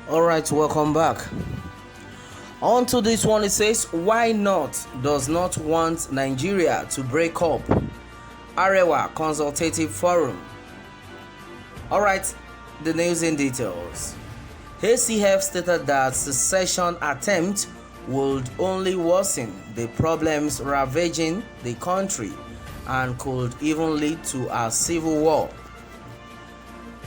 Alright, welcome back. On to this one, it says, why not does not want Nigeria to break up? Arewa Consultative Forum. Alright, the news in details. ACF stated that secession attempt would only worsen the problems ravaging the country and could even lead to a civil war.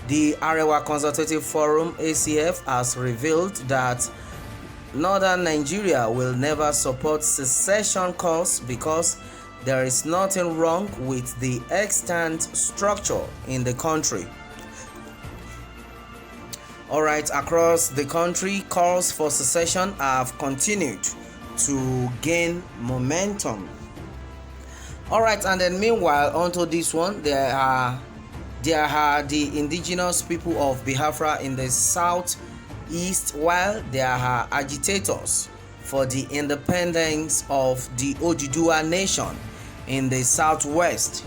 The Arewa Consultative Forum (ACF) has revealed that Northern Nigeria will never support secession cause because there is nothing wrong with the extant structure in the country. Alright, across the country, calls for secession have continued to gain momentum. Alright, and then meanwhile, onto this one, there are the indigenous people of Biafra in the southeast, while there are agitators for the independence of the Oduduwa nation in the southwest.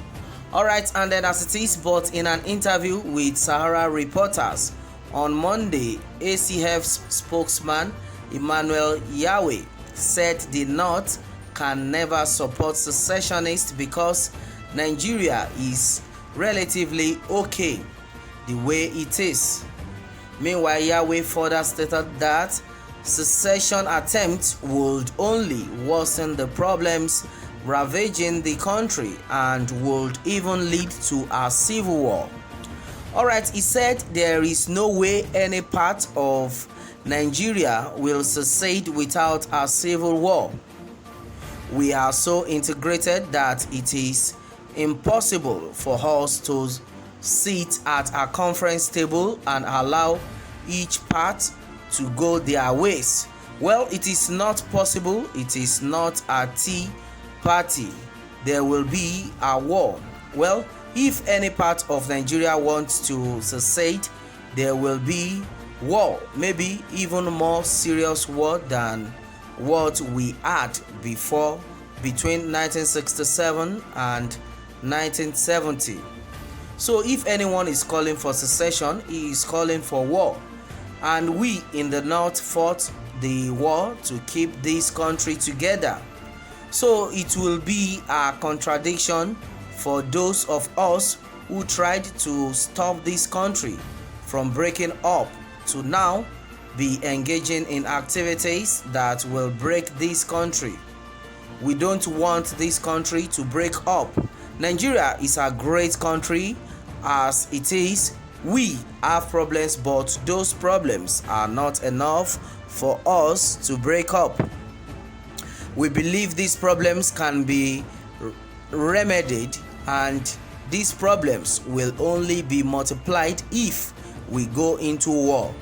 Alright, and then as it is, but in an interview with Sahara reporters on Monday, ACF's spokesman Emmanuel Yahweh said the North can never support secessionists because Nigeria is relatively okay the way it is. Meanwhile, Yahweh further stated that secession attempts would only worsen the problems ravaging the country and would even lead to a civil war. Alright, he said there is no way any part of Nigeria will secede without a civil war. We are so integrated that it is impossible for us to sit at a conference table and allow each part to go their ways. Well, it is not possible. It is not a tea party. There will be a war. Well, if any part of Nigeria wants to secede, there will be war, maybe even more serious war than what we had before between 1967 and 1970. So if anyone is calling for secession, he is calling for war. And we in the North fought the war to keep this country together. So it will be a contradiction for those of us who tried to stop this country from breaking up to now be engaging in activities that will break this country. We don't want this country to break up. Nigeria is a great country as it is. We have problems, but those problems are not enough for us to break up. We believe these problems can be remedied, and these problems will only be multiplied if we go into war.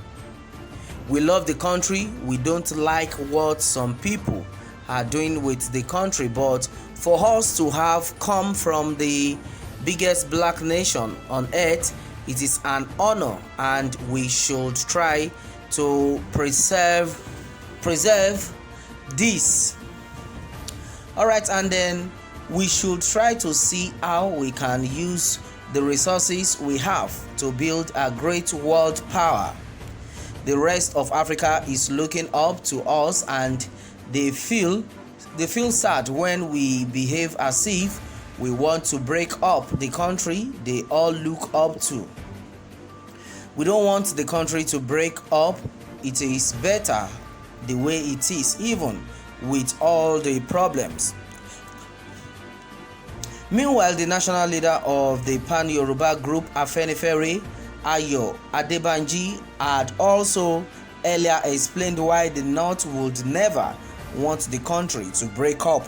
We love the country. We don't like what some people are doing with the country, but for us to have come from the biggest black nation on earth, it is an honor, and we should try to preserve this. Alright, and then we should try to see how we can use the resources we have to build a great world power. The rest of Africa is looking up to us, and they feel sad when we behave as if we want to break up the country they all look up to. We don't want the country to break up. It is better the way it is, even with all the problems. Meanwhile, the national leader of the Pan-Yoruba group Afenifere, Ayo Adebanji, had also earlier explained why the North would never want the country to break up.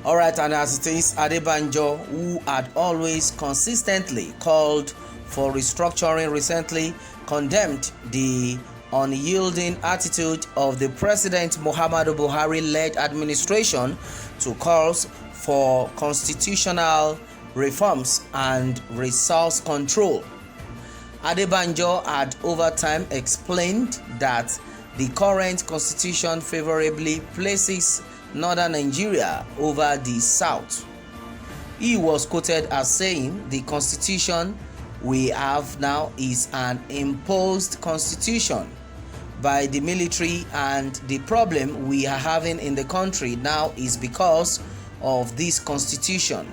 Alright, and as it is, Adebanjo, who had always consistently called for restructuring, recently condemned the unyielding attitude of the President Muhammadu Buhari-led administration to calls for constitutional reforms and resource control. Adebanjo had over time explained that the current constitution favorably places northern Nigeria over the south. He was quoted as saying the constitution we have now is an imposed constitution by the military, and the problem we are having in the country now is because of this constitution.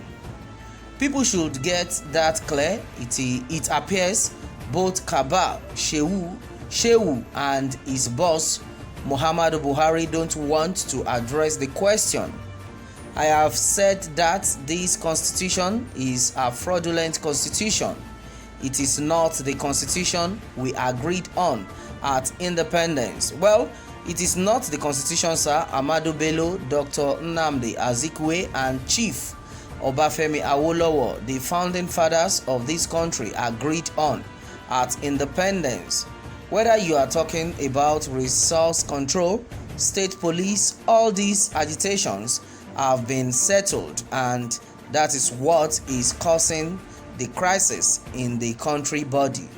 People should get that clear. It appears both Kabal, Shehu and his boss Muhammadu Buhari don't want to address the question. I have said that this constitution is a fraudulent constitution. It is not the constitution we agreed on at independence. Well, it is not the constitution, sir. Ahmadu Bello, Dr. Nnamdi Azikiwe and Chief Obafemi Awolowo, the founding fathers of this country, agreed on at independence. Whether you are talking about resource control, state police, all these agitations have been settled, and that is what is causing the crisis in the country body.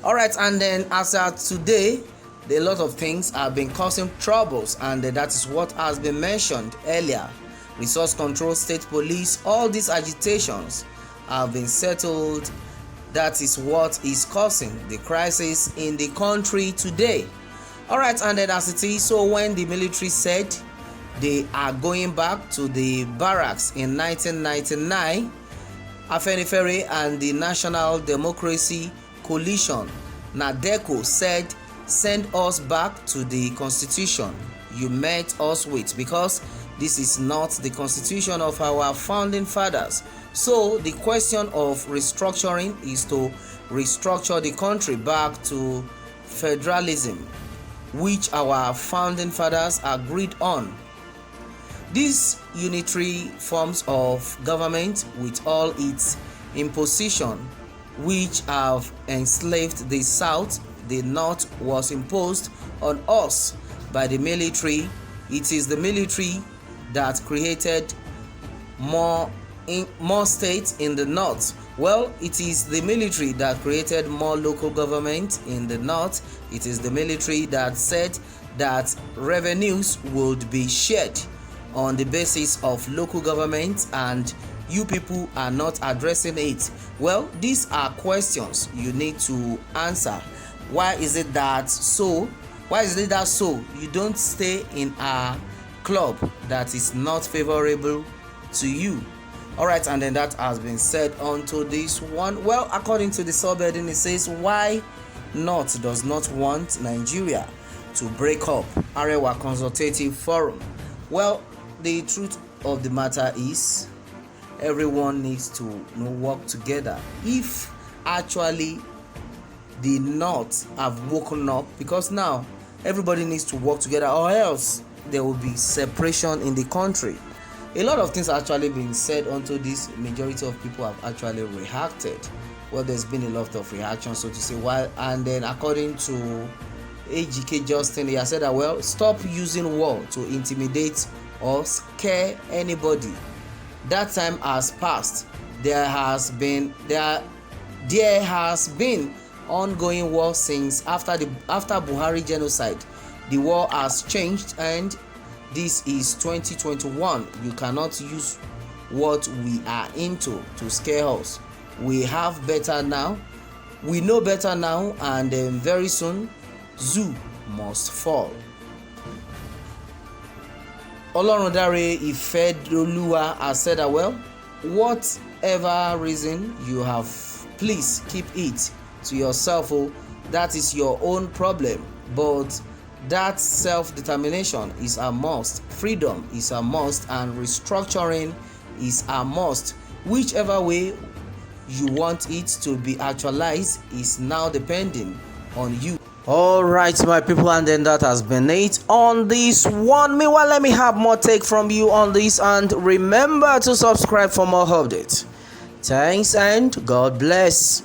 Alright, and then as of today, a lot of things have been causing troubles, and that is what has been mentioned earlier. Resource control, state police, all these agitations have been settled. That is what is causing the crisis in the country today. Alright, and then as it is, so when the military said they are going back to the barracks in 1999, Afenifere and the National Democracy Coalition, NADECO, said, send us back to the constitution you met us with, because this is not the constitution of our founding fathers. So the question of restructuring is to restructure the country back to federalism, which our founding fathers agreed on. These unitary forms of government, with all its imposition, which have enslaved the South, the North was imposed on us by the military. It is the military that created more states in the North. Well, it is the military that created more local government in the North. It is the military that said that revenues would be shared on the basis of local government, and you people are not addressing it. Well, these are questions you need to answer. Why is it that so? Why is it that so? You don't stay in a club that is not favorable to you. Alright, and then that has been said onto this one. Well, according to the subheading, it says, why North does not want Nigeria to break up. Arewa Consultative Forum. Well, the truth of the matter is, everyone needs to work together. If actually the North have woken up, because now everybody needs to work together, or else there will be separation in the country. A lot of things actually been said onto this. Majority of people have actually reacted. Well, there's been a lot of reaction, so to say. While, and then according to AGK Justin, he has said that, well, stop using war to intimidate or scare anybody. That time has passed. There has been ongoing war since after Buhari genocide. The war has changed, and this is 2021. You cannot use what we are into to scare us. We have better now. We know better now, and very soon, zoo must fall. Olorundare Ifedoluwa has said that, well, whatever reason you have, please keep it to yourself. Oh, that is your own problem. But that self-determination is a must. Freedom is a must, and restructuring is a must. Whichever way you want it to be actualized is now depending on you. All right, my people, and then that has been it on this one. Meanwhile, let me have more take from you on this, and remember to subscribe for more updates. Thanks and God bless.